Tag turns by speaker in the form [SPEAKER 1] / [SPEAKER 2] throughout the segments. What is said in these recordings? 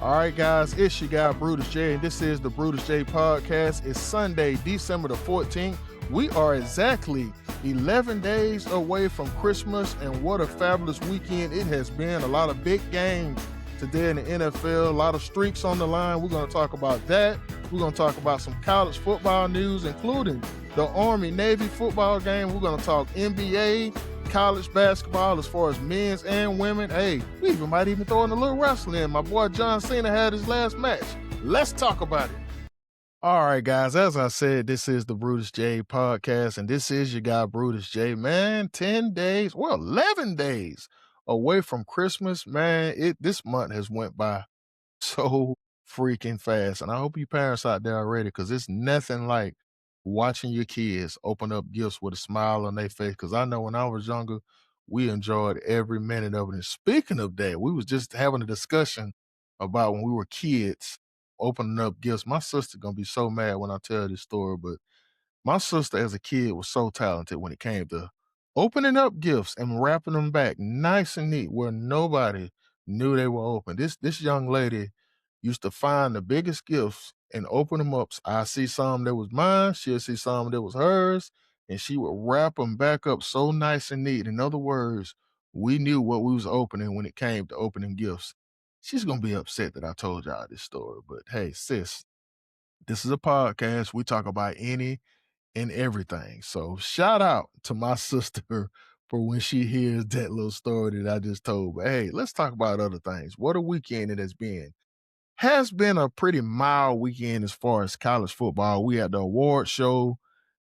[SPEAKER 1] All right, guys, it's your guy Brutus J, and this is the Brutus J podcast. It's Sunday, December the 14th. We are exactly 11 days away from Christmas, and what a fabulous weekend it has been. A lot of big games today in the NFL, a lot of streaks on the line. We're going to talk about that. We're going to talk about some college football news, including the Army-Navy football game. We're going to talk NBA, college basketball as far as men's and women. Hey, we might even throw in a little wrestling in. My boy John Cena had his last match. Let's talk about it. All right, guys, as I said, this is the Brutus J podcast, and this is your guy Brutus J. Man, 10 days, 11 days away from Christmas. Man, this month has went by so freaking fast. And I hope you parents out there are ready, because it's nothing like watching your kids open up gifts with a smile on their face. Because I know when I was younger, we enjoyed every minute of it. And speaking of that, we was just having a discussion about when we were kids opening up gifts. My sister gonna be so mad when I tell this story, but my sister as a kid was so talented when it came to opening up gifts and wrapping them back nice and neat where nobody knew they were open. This young lady used to find the biggest gifts and open them up. I see some that was mine, she'll see some that was hers, and she would wrap them back up so nice and neat. In other words, we knew what we was opening when it came to opening gifts. She's gonna be upset that I told y'all this story, but hey, sis, this is a podcast. We talk about any and everything. So shout out to my sister for when she hears that little story that I just told. But hey, let's talk about other things. What a weekend it has been. Has been a pretty mild weekend as far as college football. We had the award show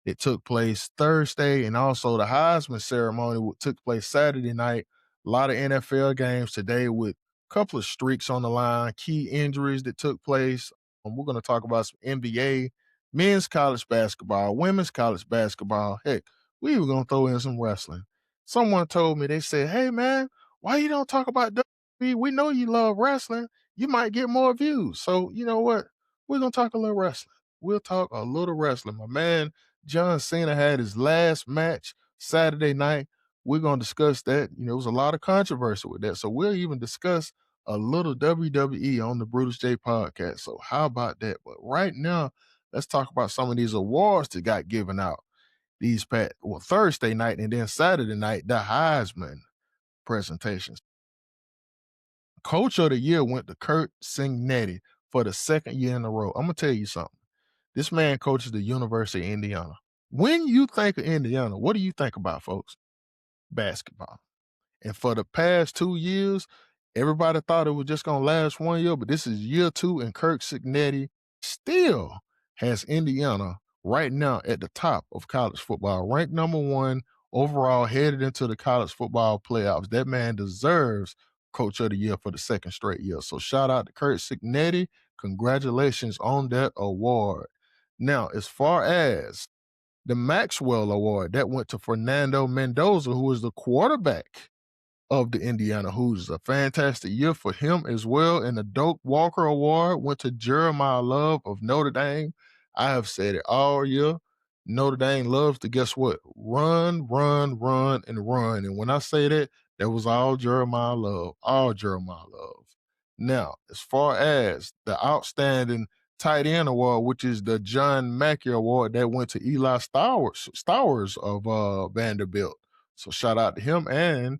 [SPEAKER 1] that took place Thursday, and also the Heisman ceremony took place Saturday night. A lot of NFL games today with a couple of streaks on the line, key injuries that took place. We're going to talk about some NBA, men's college basketball, women's college basketball. Heck, we even going to throw in some wrestling. Someone told me, they said, hey, man, why you don't talk about WWE? We know you love wrestling. You might get more views. So, you know what? We're going to talk a little wrestling. We'll talk a little wrestling. My man, John Cena had his last match Saturday night. We're going to discuss that. You know, there was a lot of controversy with that. So we'll even discuss a little WWE on the Brutus J podcast. So how about that? But right now, let's talk about some of these awards that got given out Thursday night and then Saturday night, the Heisman presentations. Coach of the Year went to Kurt Signetti for the second year in a row. I'm going to tell you something. This man coaches the University of Indiana. When you think of Indiana, what do you think about, folks? Basketball. And for the past 2 years, everybody thought it was just going to last 1 year, but this is year 2, and Kirk Signetti still has Indiana right now at the top of college football, ranked number 1 overall, headed into the college football playoffs. That man deserves Coach of the Year for the second straight year. So shout out to Kirk Signetti. Congratulations on that award. Now, as far as the Maxwell Award, that went to Fernando Mendoza, who is the quarterback of the Indiana Hoosiers. A fantastic year for him as well. And the Doak Walker Award went to Jeremiah Love of Notre Dame. I have said it all year. Notre Dame loves to, guess what? Run, run, run, and run. And when I say that, that was all Jeremiah Love. All Jeremiah Love. Now, as far as the Outstanding Tight End Award, which is the John Mackey Award, that went to Eli Stowers of Vanderbilt. So shout out to him. And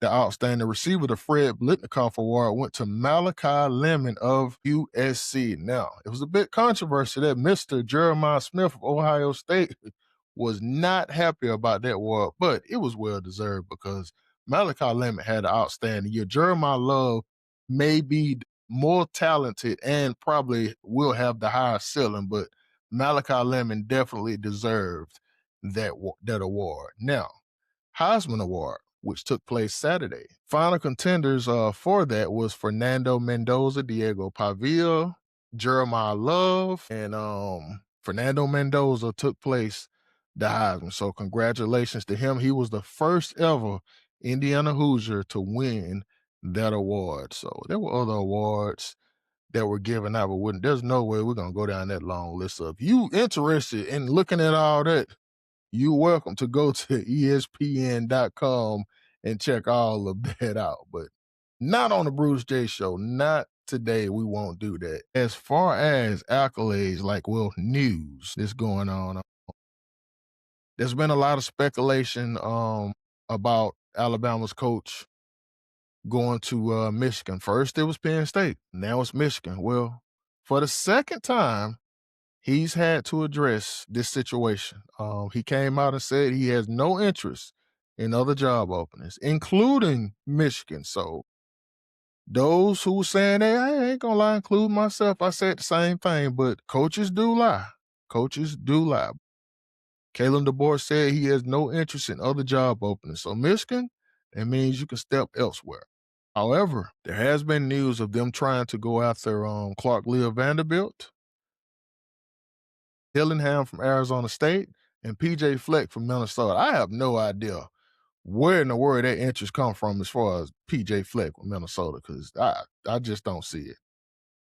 [SPEAKER 1] the Outstanding Receiver, the Fred Blitnikoff Award, went to Malachi Lemon of USC. Now, it was a bit controversial that Mr. Jeremiah Smith of Ohio State was not happy about that award, but it was well-deserved because Malachi Lemon had an outstanding year. Jeremiah Love may be more talented and probably will have the higher ceiling, but Malachi Lemon definitely deserved that award. Now, Heisman Award, which took place Saturday. Final contenders for that was Fernando Mendoza, Diego Pavia, Jeremiah Love, and Fernando Mendoza took place the Heisman. So congratulations to him. He was the first ever Indiana Hoosier to win that award. So there were other awards that were given out, but there's no way we're going to go down that long list of. You interested in looking at all that, you're welcome to go to ESPN.com and check all of that out. But not on the Bruce J Show, not today we won't do that. As far as accolades, like, well, news that's going on, there's been a lot of speculation about Alabama's coach going to Michigan. First, it was Penn State. Now it's Michigan. Well, for the second time, he's had to address this situation. He came out and said he has no interest in other job openings, including Michigan. So those who were saying, hey, I ain't gonna lie, include myself, I said the same thing, but coaches do lie. Coaches do lie. Kalen DeBoer said he has no interest in other job openings. So Michigan, that means you can step elsewhere. However, there has been news of them trying to go after Clark Leah Vanderbilt, Dillingham from Arizona State, and PJ Fleck from Minnesota. I have no idea where in the world that interest come from as far as PJ Fleck with Minnesota, because I just don't see it.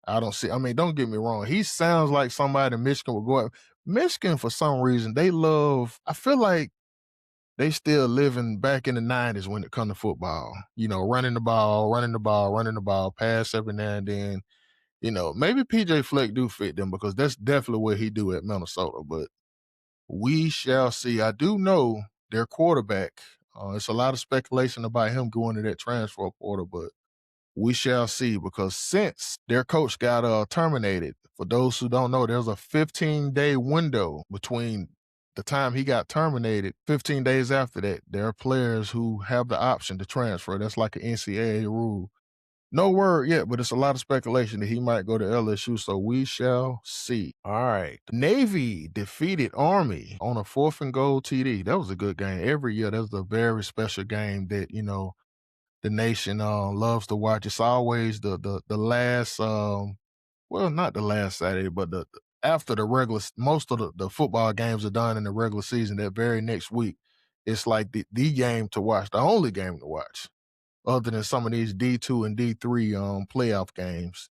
[SPEAKER 1] I don't see. I mean, don't get me wrong. He sounds like somebody in Michigan would go out. Michigan, for some reason, they love. I feel like they still living back in the 90s when it comes to football. You know, running the ball, pass every now and then. You know, maybe PJ Fleck do fit them because that's definitely what he do at Minnesota. But we shall see. I do know their quarterback. It's a lot of speculation about him going to that transfer portal, but we shall see, because since their coach got terminated, for those who don't know, there's a 15-day window between the time he got terminated. 15 days after that, there are players who have the option to transfer. That's like an NCAA rule. No word yet, but it's a lot of speculation that he might go to LSU, so we shall see. All right. Navy defeated Army on a 4th and goal TD. That was a good game. Every year, that's a very special game that, the nation loves to watch. It's always the last, well, not the last Saturday, but the after the regular, most of the football games are done in the regular season. That very next week, it's like the game to watch, the only game to watch, other than some of these D2 and D3 playoff games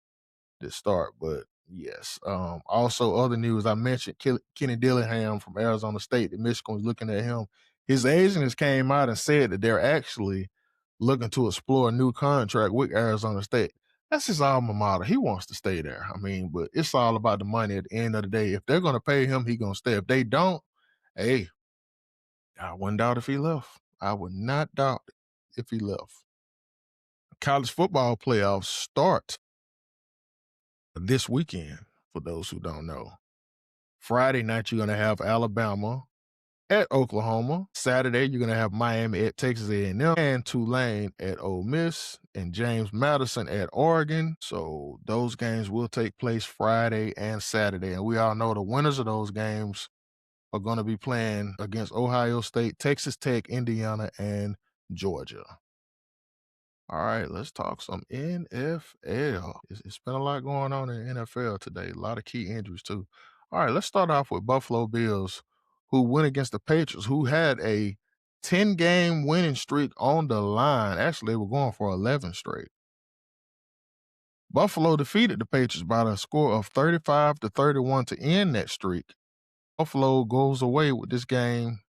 [SPEAKER 1] that start. But yes, also other news, I mentioned Kenny Dillingham from Arizona State, that Michigan was looking at him. His agent has came out and said that they're actually looking to explore a new contract with Arizona State. That's his alma mater. He wants to stay there. I mean, but it's all about the money at the end of the day. If they're going to pay him, he's going to stay. If they don't, hey, I wouldn't doubt if he left. I would not doubt if he left. College football playoffs start this weekend, for those who don't know. Friday night, you're going to have Alabama at Oklahoma. Saturday, you're going to have Miami at Texas A&M, and Tulane at Ole Miss, and James Madison at Oregon. So those games will take place Friday and Saturday. And we all know the winners of those games are going to be playing against Ohio State, Texas Tech, Indiana, and Georgia. All right, let's talk some NFL. It's been a lot going on in the NFL today. A lot of key injuries, too. All right, let's start off with Buffalo Bills, who went against the Patriots, who had a 10-game winning streak on the line. Actually, they were going for 11 straight. Buffalo defeated the Patriots by a score of 35-31 to end that streak. Buffalo goes away with this game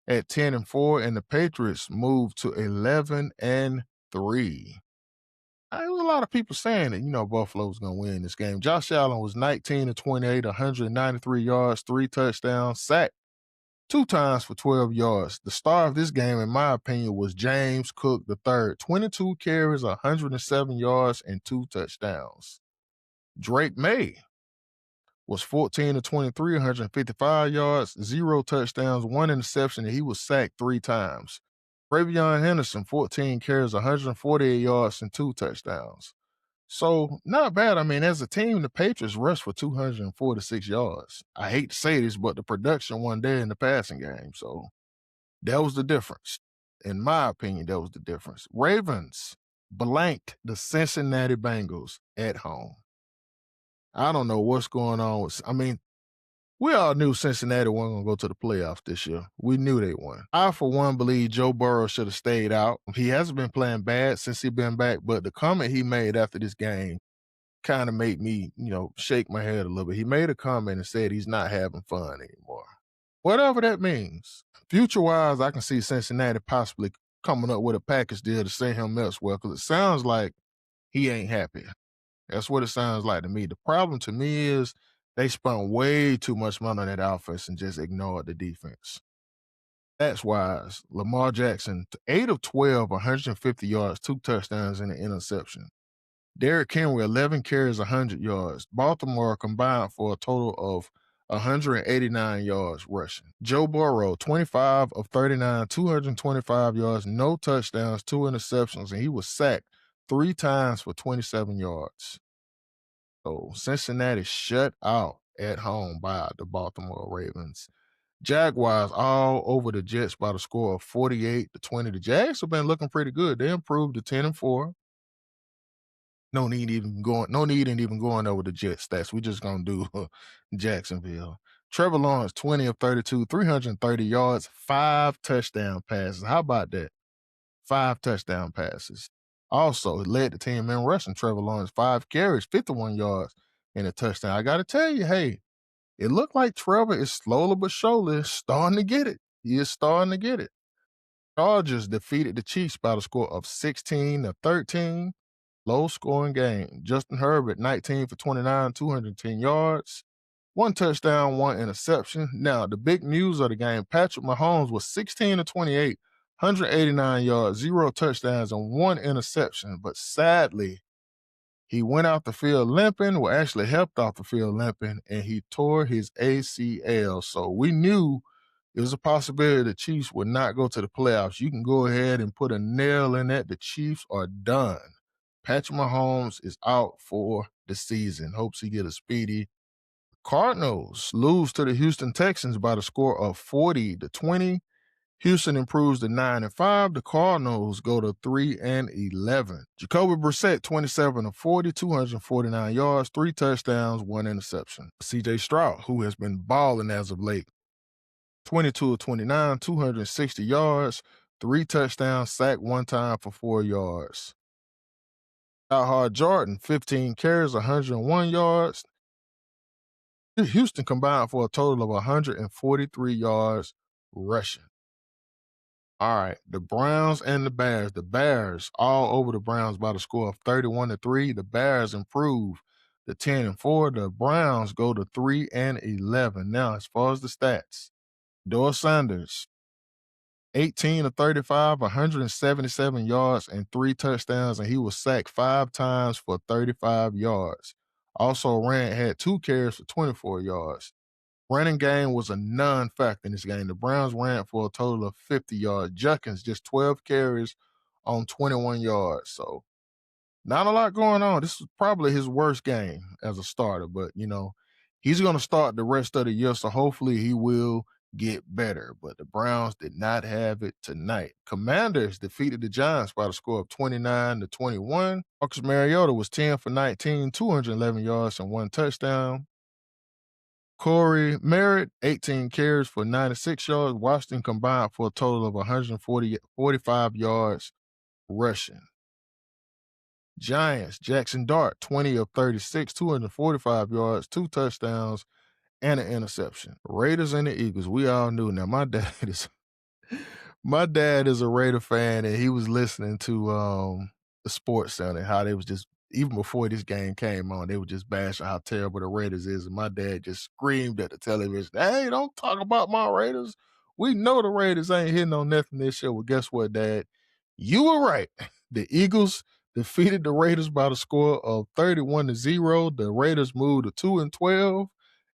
[SPEAKER 1] at 10-4, and the Patriots move to 11-3. There was a lot of people saying that, Buffalo was going to win this game. Josh Allen was 19-28, 193 yards, 3 touchdowns, sacked 2 times for 12 yards. The star of this game, in my opinion, was James Cook III. 22 carries, 107 yards, and 2 touchdowns. Drake May was 14-23, 155 yards, 0 touchdowns, 1 interception, and he was sacked 3 times. Ravion Henderson, 14 carries, 148 yards, and 2 touchdowns. So, not bad. I mean, as a team, the Patriots rushed for 246 yards. I hate to say this, but the production wasn't there in the passing game. So, that was the difference. In my opinion, that was the difference. Ravens blanked the Cincinnati Bengals at home. I don't know what's going on. We all knew Cincinnati wasn't going to go to the playoffs this year. We knew they won. I, for one, believe Joe Burrow should have stayed out. He hasn't been playing bad since he's been back, but the comment he made after this game kind of made me, shake my head a little bit. He made a comment and said he's not having fun anymore. Whatever that means. Future-wise, I can see Cincinnati possibly coming up with a package deal to send him elsewhere, because it sounds like he ain't happy. That's what it sounds like to me. The problem to me is they spent way too much money on that offense and just ignored the defense. That's wise. Lamar Jackson, 8 of 12, 150 yards, 2 touchdowns, and an interception. Derrick Henry, 11 carries, 100 yards. Baltimore combined for a total of 189 yards rushing. Joe Burrow, 25 of 39, 225 yards, no touchdowns, 2 interceptions, and he was sacked 3 times for 27 yards. So Cincinnati shut out at home by the Baltimore Ravens. Jaguars all over the Jets by the score of 48-20. The Jags have been looking pretty good. They improved to 10-4. No need in even going over the Jet stats. We just gonna do Jacksonville. Trevor Lawrence, 20 of 32, 330 yards, 5 touchdown passes. How about that? 5 touchdown passes. Also, led the team in rushing. Trevor Lawrence, 5 carries, 51 yards, and a touchdown. I gotta tell you, hey, it looked like Trevor is slowly but surely starting to get it. He is starting to get it. Chargers defeated the Chiefs by the score of 16-13. Low scoring game. Justin Herbert, 19 for 29, 210 yards, 1 touchdown, 1 interception. Now, the big news of the game, Patrick Mahomes was 16 to 28, 189 yards, 0 touchdowns, and 1 interception. But sadly, he went out the field limping, well, actually helped off the field limping, and he tore his ACL. So we knew it was a possibility the Chiefs would not go to the playoffs. You can go ahead and put a nail in that. The Chiefs are done. Patrick Mahomes is out for the season. Hopes he get a speedy. Cardinals lose to the Houston Texans by the score of 40-20. Houston improves to 9-5. The Cardinals go to 3-11. Jacoby Brissett, 27 of 40, 249 yards, 3 touchdowns, 1 interception. CJ Stroud, who has been balling as of late, 22 of 29, 260 yards, 3 touchdowns, sacked 1 time for 4 yards. Hard Jordan, 15 carries, 101 yards. Houston combined for a total of 143 yards rushing. All right, the Browns and the Bears. The Bears all over the Browns by the score of 31-3. The Bears improve to 10-4. The Browns go to 3-11. Now, as far as the stats, Doyle Sanders, 18 of 35, 177 yards, and 3 touchdowns, and he was sacked 5 times for 35 yards. Also had 2 carries for 24 yards. Running game was a non-factor in this game. The Browns ran for a total of 50 yards. Junkins, just 12 carries on 21 yards. So not a lot going on. This is probably his worst game as a starter, but, he's going to start the rest of the year, so hopefully he will get better. But the Browns did not have it tonight. Commanders defeated the Giants by the score of 29-21. Marcus Mariota was 10 for 19, 211 yards, and 1 touchdown. Corey Merritt, 18 carries for 96 yards. Washington combined for a total of 145 yards rushing. Giants, Jackson Dart, 20 of 36, 245 yards, 2 touchdowns, and an interception. Raiders and the Eagles, we all knew. Now, my dad is a Raider fan, and he was listening to the Sports Center, how they was just, even before this game came on, they were just bashing how terrible the Raiders is. And my dad just screamed at the television, "Hey, don't talk about my Raiders. We know the Raiders ain't hitting on nothing this year." Well, guess what, Dad? You were right. The Eagles defeated the Raiders by the score of 31-0. The Raiders moved to 2-12,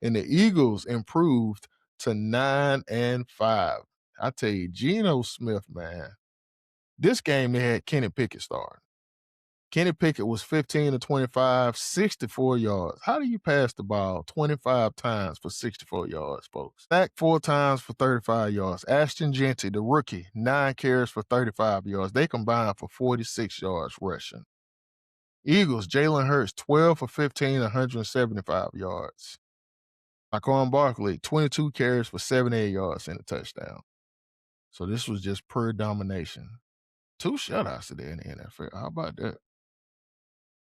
[SPEAKER 1] and the Eagles improved to 9-5. I tell you, Geno Smith, man, this game they had Kenny Pickett starting. Kenny Pickett was 15 of 25, 64 yards. How do you pass the ball 25 times for 64 yards, folks? Sacked 4 times for 35 yards. Ashton Jeanty, the rookie, 9 carries for 35 yards. They combined for 46 yards rushing. Eagles, Jalen Hurts, 12 for 15, 175 yards. Saquon Barkley, 22 carries for 78 yards and a touchdown. So this was just pure domination. 2 shutouts today in the NFL. How about that?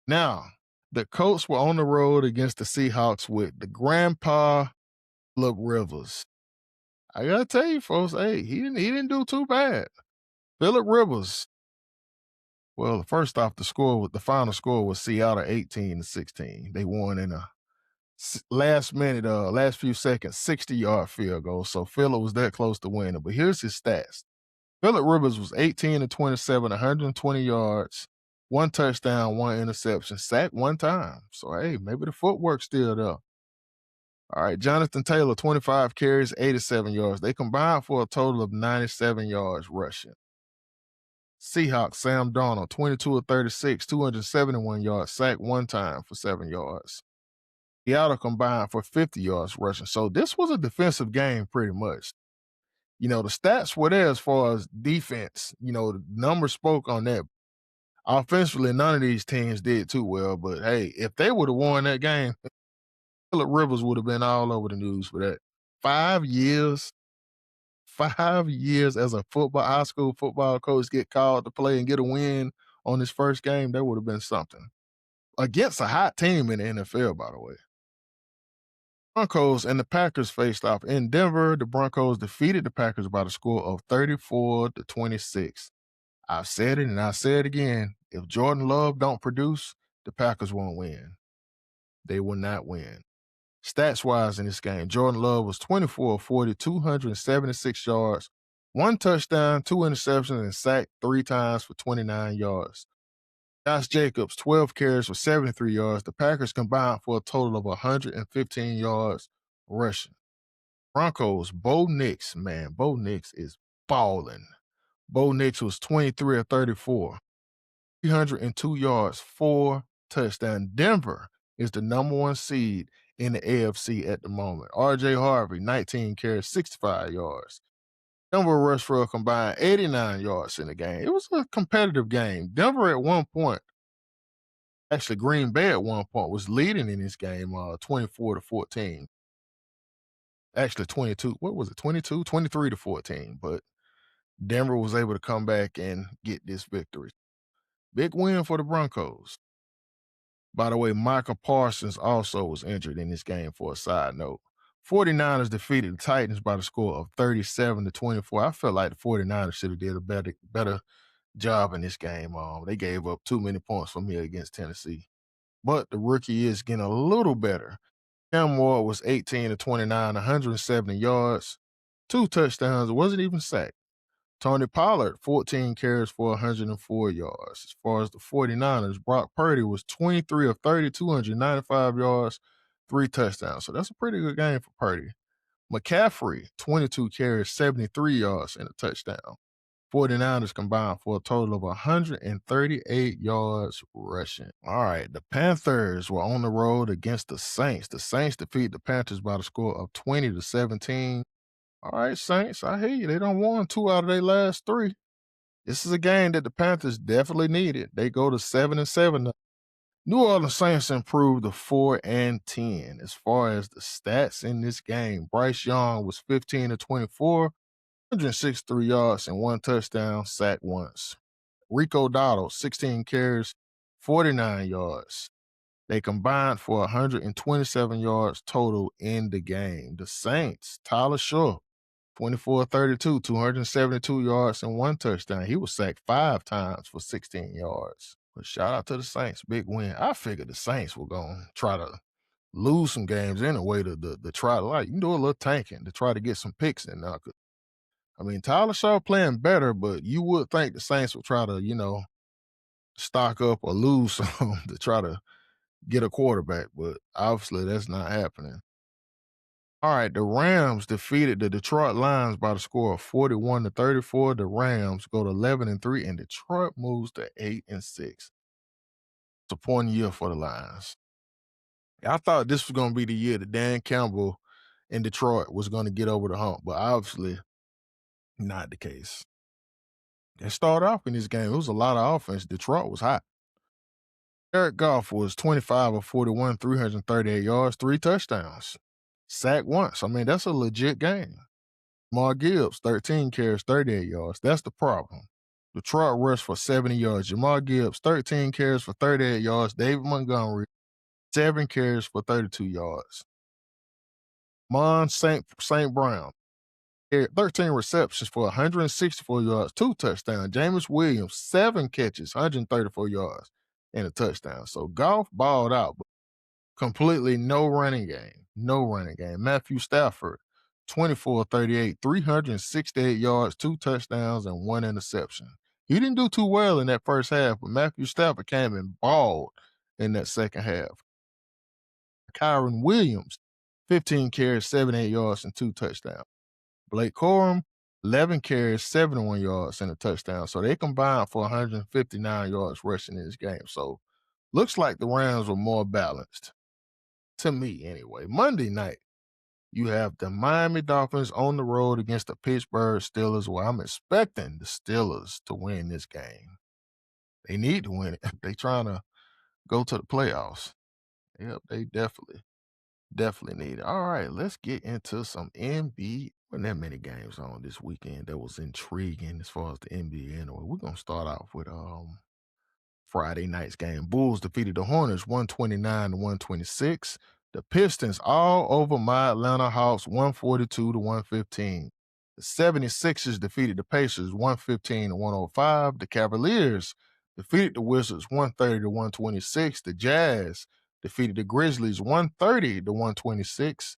[SPEAKER 1] Now, the Colts were on the road against the Seahawks with the grandpa Phillip Rivers. I gotta tell you, folks, hey, he didn't do too bad. Phillip Rivers, Well, first off, the final score was Seattle 18-16. They won in a last minute, last few seconds, 60-yard field goal. So Phillip was that close to winning. But here's his stats. Phillip Rivers was 18-27, 120 yards, one touchdown, one interception, sacked one time. So hey, maybe the footwork's still there. All right, Jonathan Taylor, 25 carries, 87 yards. They combined for a total of 97 yards rushing. Seahawks, Sam Darnold, 22 of 36, 271 yards, sacked one time for 7 yards. Seattle combined for 50 yards rushing. So this was a defensive game pretty much. The stats were there as far as defense. The numbers spoke on that. Offensively, none of these teams did too well. But hey, if they would have won that game, Phillip Rivers would have been all over the news for that. 5 years, 5 years as a high school football coach, get called to play and get a win on his first game, that would have been something. Against a hot team in the NFL, by the way. Broncos and the Packers faced off in Denver. The Broncos defeated the Packers by the score of 34-26. I've said it and I say it again. If Jordan Love don't produce, the Packers won't win. They will not win. Stats-wise in this game, Jordan Love was 24 of 40, 276 yards, one touchdown, two interceptions, and sacked 3 times for 29 yards. Josh Jacobs, 12 carries for 73 yards. The Packers combined for a total of 115 yards rushing. Broncos, Bo Nix, man, Bo Nix is balling. Bo Nix was 23 of 34, 302 yards, 4 touchdowns. Denver is the number 1 seed in the AFC at the moment. RJ Harvey, 19 carries, 65 yards. Denver rushed for a combined 89 yards in the game. It was a competitive game. Denver at one point, actually Green Bay at one point, was leading in this game 24-14. Actually 22, what was it, 22? 23-14. But Denver was able to come back and get this victory. Big win for the Broncos. By the way, Michael Parsons also was injured in this game for a side note. 49ers defeated the Titans by the score of 37-24. I felt like the 49ers should have did a better job in this game. They gave up too many points for me against Tennessee. But the rookie is getting a little better. Cam Ward was 18-29, 170 yards, 2 touchdowns, wasn't even sacked. Tony Pollard, 14 carries for 104 yards. As far as the 49ers, Brock Purdy was 23 of 30, 295 yards, 3 touchdowns. So that's a pretty good game for Purdy. McCaffrey, 22 carries, 73 yards, and a touchdown. 49ers combined for a total of 138 yards rushing. All right, the Panthers were on the road against the Saints. The Saints defeat the Panthers by the score of 20-17. All right, Saints, I hear you. They done won 2 out of their last 3. This is a game that the Panthers definitely needed. They go to 7-7 now. New Orleans Saints improved to 4-10. As far as the stats in this game, Bryce Young was 15-24, 163 yards and 1 touchdown, sacked once. Rico Dotto, 16 carries, 49 yards. They combined for 127 yards total in the game. The Saints, Tyler Shaw, 24-32, 272 yards and 1 touchdown. He was sacked 5 times for 16 yards. But shout out to the Saints, big win. I figured the Saints were going to try to lose some games anyway to try to, you can do a little tanking to try to get some picks in now. I mean, Tyler Shaw playing better, but you would think the Saints would try to, stock up or lose some to try to get a quarterback, but obviously that's not happening. All right, the Rams defeated the Detroit Lions by the score of 41-34. The Rams go to 11-3, and Detroit moves to 8-6. It's a point year for the Lions. I thought this was going to be the year that Dan Campbell in Detroit was going to get over the hump, but obviously not the case. They started off in this game. It was a lot of offense. Detroit was hot. Jared Goff was 25 of 41, 338 yards, 3 touchdowns. Sacked once. I mean, that's a legit game. Jamal Gibbs, 13 carries, 38 yards. That's the problem. Detroit rushed for 70 yards. Jamal Gibbs, 13 carries for 38 yards. David Montgomery, 7 carries for 32 yards. Mon St. Brown, 13 receptions for 164 yards, 2 touchdowns. Jameis Williams, 7 catches, 134 yards, and a touchdown. So Goff balled out, but completely no running game. No running game. Matthew Stafford, 24-38, 368 yards, 2 touchdowns, and 1 interception. He didn't do too well in that first half, but Matthew Stafford came and balled in that second half. Kyron Williams, 15 carries, 78 yards, and 2 touchdowns. Blake Corum, 11 carries, 71 yards, and a touchdown. So they combined for 159 yards rushing in this game. So looks like the Rams were more balanced, to me anyway. Monday night, you have the Miami Dolphins on the road against the Pittsburgh Steelers. Well, I'm expecting the Steelers to win this game. They need to win it. They trying to go to the playoffs. Yep, they definitely need it. All right, let's get into some NBA. Wasn't that many games on this weekend that was intriguing as far as the NBA anyway. We're gonna start off with Friday night's game. Bulls defeated the Hornets 129-126. The Pistons all over my Atlanta Hawks 142-115. The 76ers defeated the Pacers 115-105. The Cavaliers defeated the Wizards 130-126. The Jazz defeated the Grizzlies 130-126.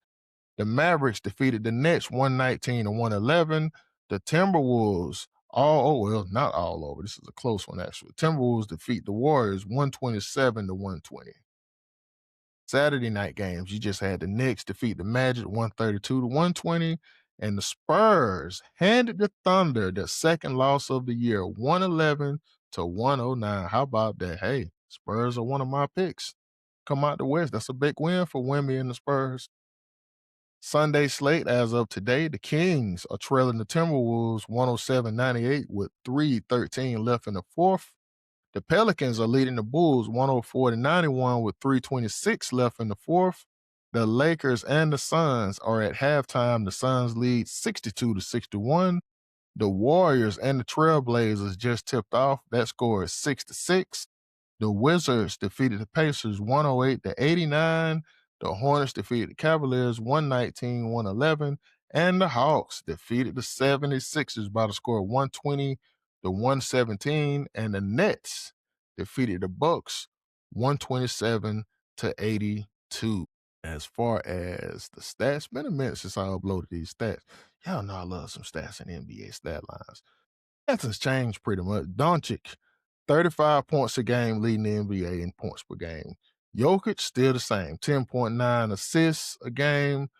[SPEAKER 1] The Mavericks defeated the Nets 119-111. The Timberwolves not all over. This is a close one, actually. Timberwolves defeat the Warriors 127-120. Saturday night games, you just had the Knicks defeat the Magic 132-120. And the Spurs handed the Thunder their second loss of the year, 111-109. How about that? Hey, Spurs are one of my picks. Come out the West. That's a big win for Wemby and the Spurs. Sunday slate as of today, the Kings are trailing the Timberwolves 107-98 with 3:13 left in the fourth. The Pelicans are leading the Bulls 104-91 with 3:26 left in the fourth. The Lakers and the Suns are at halftime. The Suns lead 62-61. The Warriors and the Trailblazers just tipped off. That score is 6-6. The Wizards defeated the Pacers 108-89. The Hornets defeated the Cavaliers 119-111. And the Hawks defeated the 76ers by the score of 120-117. And the Nets defeated the Bucks 127-82. As far as the stats, been a minute since I uploaded these stats. Y'all know I love some stats in NBA stat lines. Nothing's changed pretty much. Doncic, 35 points a game, leading the NBA in points per game. Jokic, still the same, 10.9 assists a game.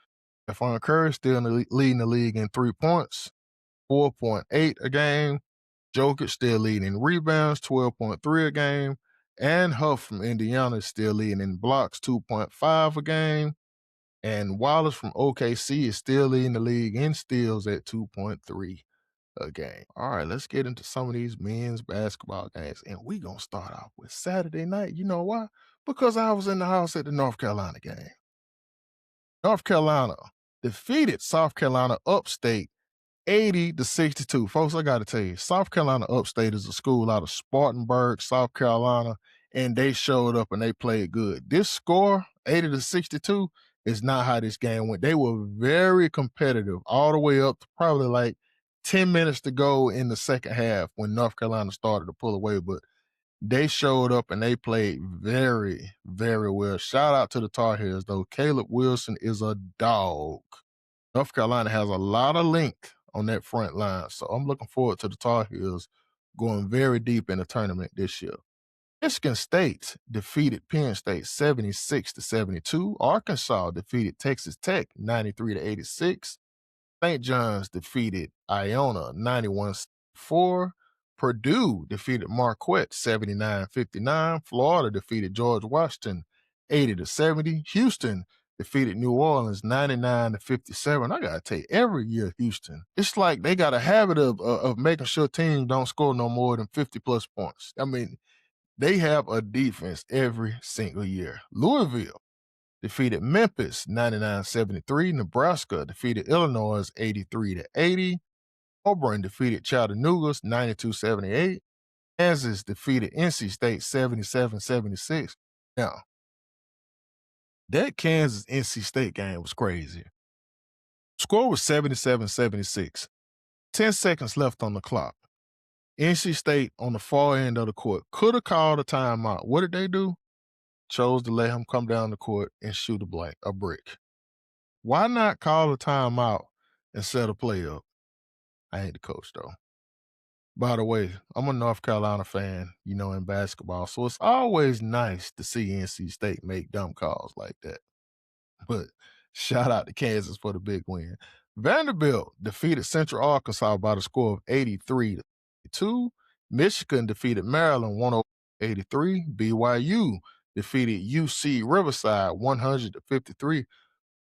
[SPEAKER 1] Stephon Curry, still leading the league in 3 points, 4.8 a game. Jokic still leading in rebounds, 12.3 a game. And Huff from Indiana is still leading in blocks, 2.5 a game. And Wallace from OKC is still leading the league in steals at 2.3 a game. All right, let's get into some of these men's basketball games. And we're going to start off with Saturday night. You know why? Because I was in the house at the North Carolina game. North Carolina defeated South Carolina Upstate 80-62. Folks, I got to tell you, South Carolina Upstate is a school out of Spartanburg, South Carolina, and they showed up and they played good. This score, 80-62, is not how this game went. They were very competitive all the way up to probably like 10 minutes to go in the second half when North Carolina started to pull away, but they showed up and they played very, very well. Shout out to the Tar Heels, though. Caleb Wilson is a dog. North Carolina has a lot of length on that front line, so I'm looking forward to the Tar Heels going very deep in the tournament this year. Michigan State defeated Penn State 76-72. Arkansas defeated Texas Tech 93-86. St. John's defeated Iona 91-4. Purdue defeated Marquette 79-59. Florida defeated George Washington 80-70. Houston defeated New Orleans 99-57. I gotta tell you, every year Houston, it's like they got a habit of making sure teams don't score no more than 50+ points. I mean, they have a defense every single year. Louisville defeated Memphis 99-73. Nebraska defeated Illinois 83-80. Auburn defeated Chattanooga 92-78. Kansas defeated NC State 77-76. Now, that Kansas NC State game was crazy. Score was 77-76. 10 seconds left on the clock. NC State on the far end of the court could have called a timeout. What did they do? Chose to let him come down the court and shoot a brick. Why not call a timeout and set a play up? I ain't the coach though. By the way, I'm a North Carolina fan, in basketball, so it's always nice to see NC State make dumb calls like that. But shout out to Kansas for the big win. Vanderbilt defeated Central Arkansas by the score of 83-2. Michigan defeated Maryland 108-83. BYU defeated UC Riverside 100-53.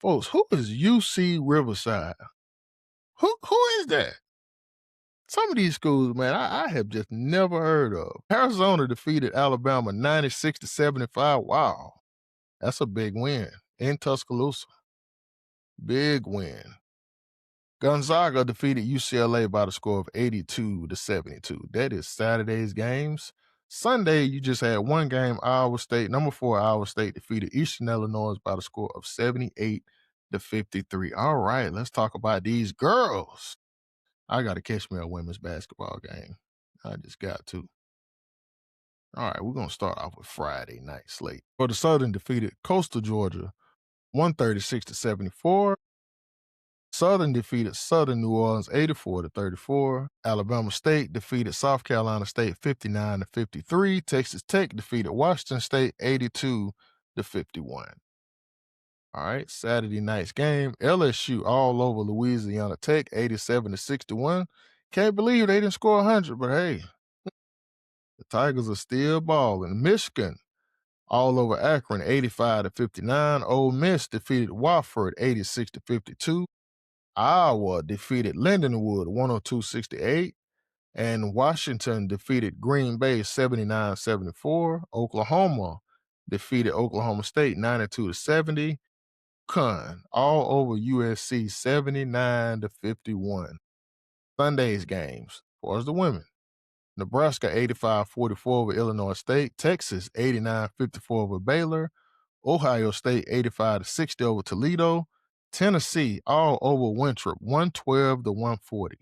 [SPEAKER 1] Folks, who is UC Riverside? Who is that? Some of these schools, man, I have just never heard of. Arizona defeated Alabama 96-75. Wow. That's a big win in Tuscaloosa. Big win. Gonzaga defeated UCLA by the score of 82-72. That is Saturday's games. Sunday, you just had one game. Iowa State, number 4 Iowa State defeated Eastern Illinois by the score of 78-53. All right, let's talk about these girls. I got to catch me a women's basketball game. I just got to. All right, we're going to start off with Friday night slate. For the Southern defeated Coastal Georgia 136-74. Southern defeated Southern New Orleans 84-34. Alabama State defeated South Carolina State 59-53. Texas Tech defeated Washington State 82-51. All right, Saturday night's game. LSU all over Louisiana Tech 87-61. Can't believe they didn't score 100, but hey, the Tigers are still balling. Michigan all over Akron 85-59. Ole Miss defeated Wofford 86-52. Iowa defeated Lindenwood 102-68, and Washington defeated Green Bay 79-74. Oklahoma defeated Oklahoma State 92-70. All over USC 79-51. Sunday's games, as far as the women. Nebraska 85-44 over Illinois State. Texas 89-54 over Baylor. Ohio State 85-60 over Toledo. Tennessee all over Winthrop 112-140.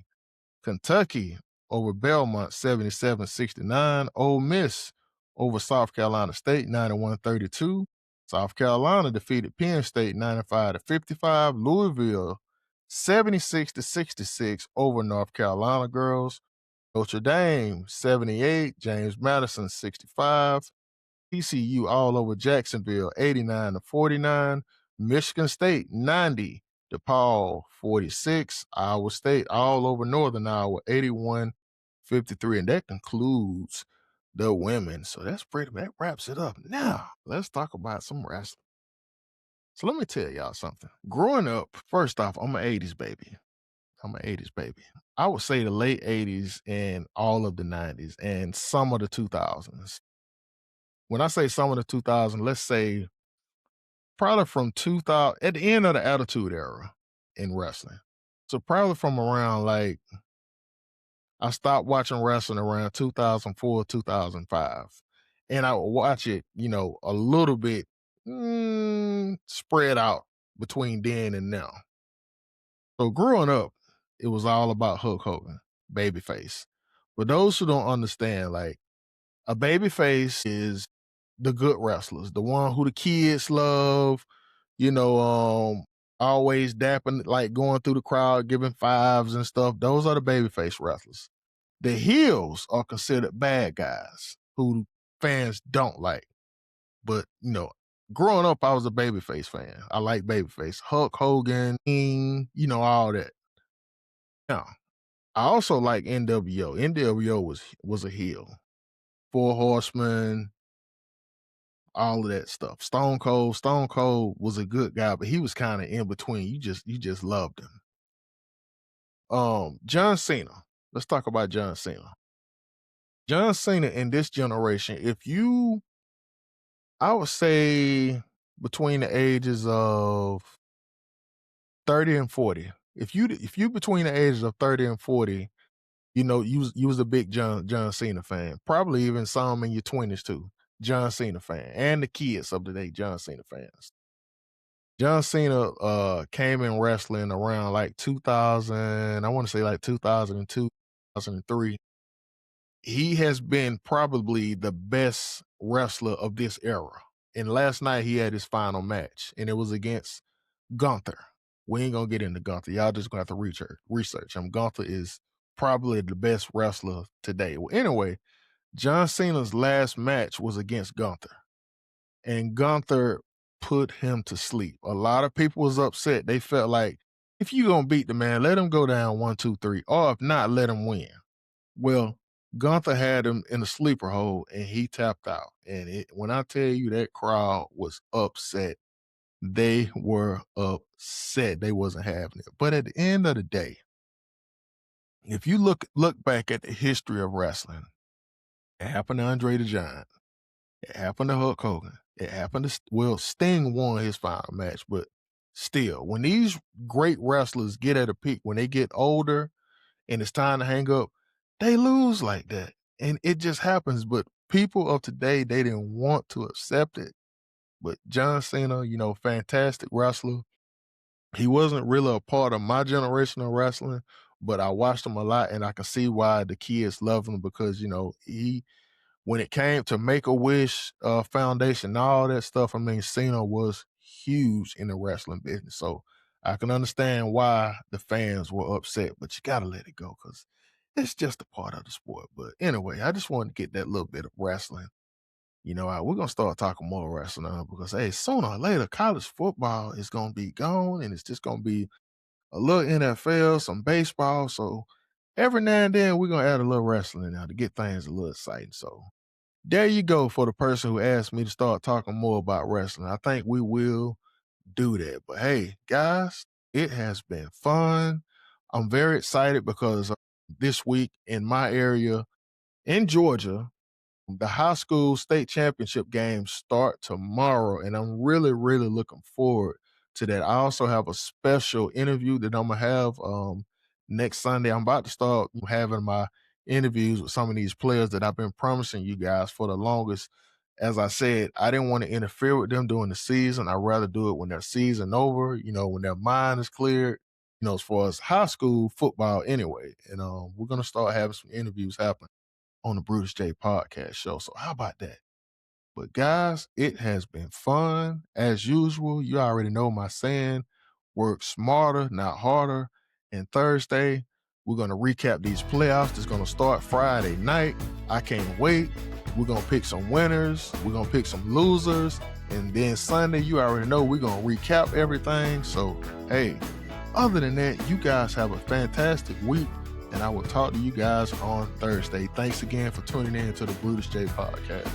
[SPEAKER 1] Kentucky over Belmont 77-69. Ole Miss over South Carolina State 91-32. South Carolina defeated Penn State 95-55. Louisville 76-66 over North Carolina girls. Notre Dame 78, James Madison 65. TCU all over Jacksonville 89-49. Michigan State 90, DePaul 46. Iowa State all over Northern Iowa 81-53. And that concludes the women. So that wraps it up. Now, let's talk about some wrestling. So let me tell y'all something. Growing up, first off, I'm an 80s baby. I would say the late 80s and all of the 90s and some of the 2000s. When I say some of the 2000s, let's say probably from 2000, at the end of the Attitude Era in wrestling. So probably from around I stopped watching wrestling around 2004, 2005. And I would watch it, a little bit spread out between then and now. So growing up, it was all about Hulk Hogan, babyface. For those who don't understand, a babyface is the good wrestlers, the one who the kids love, always dapping, going through the crowd, giving fives and stuff. Those are the babyface wrestlers. The heels are considered bad guys who fans don't like. But, growing up, I was a babyface fan. I like babyface. Hulk Hogan, King, all that. Now, I also like NWO. NWO was a heel. Four Horsemen, all of that stuff. Stone Cold was a good guy, but he was kind of in between. You just loved him. John Cena. Let's talk about John Cena. John Cena in this generation, I would say between the ages of 30 and 40. If you between the ages of 30 and 40, you was a big John Cena fan. Probably even some in your 20s too. John Cena fan. And the kids of the day, John Cena fans. John Cena came in wrestling around like 2000, I want to say like 2002, 2003. He has been probably the best wrestler of this era. And last night he had his final match, and it was against Gunther. We ain't gonna get into Gunther. Y'all just gonna have to research him. Gunther is probably the best wrestler today. Well, anyway, John Cena's last match was against Gunther, and Gunther put him to sleep. A lot of people was upset. They felt like if you gonna beat the man, let him go down 1, 2, 3, or if not, let him win. Well, Gunther had him in a sleeper hold and he tapped out. And when I tell you that crowd was upset, they were upset. They wasn't having it. But at the end of the day, if you look back at the history of wrestling, it happened to Andre the Giant. It happened to Hulk Hogan. It happened to, well, Sting won his final match, but still, when these great wrestlers get at a peak, when they get older and it's time to hang up, they lose like that. And it just happens. But people of today, they didn't want to accept it. But John Cena, fantastic wrestler. He wasn't really a part of my generation of wrestling, but I watched him a lot and I can see why the kids love him because, he when it came to Make-A-Wish Foundation and all that stuff, I mean, Cena was huge in the wrestling business. So I can understand why the fans were upset, but you got to let it go because it's just a part of the sport. But anyway, I just wanted to get that little bit of wrestling. We're going to start talking more wrestling now because, hey, sooner or later, college football is going to be gone and it's just going to be a little NFL, some baseball. So every now and then, we're going to add a little wrestling in now to get things a little exciting. So there you go for the person who asked me to start talking more about wrestling. I think we will do that. But hey, guys, it has been fun. I'm very excited because this week in my area in Georgia, the high school state championship games start tomorrow, and I'm really, really looking forward to that. I also have a special interview that I'm gonna have next Sunday. I'm about to start having my interviews with some of these players that I've been promising you guys for the longest. As I said, I didn't want to interfere with them during the season. I'd rather do it when their season over, when their mind is cleared, as far as high school football anyway. And we're gonna start having some interviews happen on the Brutus J podcast show. So how about that? But guys, it has been fun. As usual, you already know my saying, work smarter, not harder. And Thursday, we're going to recap these playoffs. That's going to start Friday night. I can't wait. We're going to pick some winners. We're going to pick some losers. And then Sunday, you already know we're going to recap everything. So, hey, other than that, you guys have a fantastic week. And I will talk to you guys on Thursday. Thanks again for tuning in to the Brutus J podcast.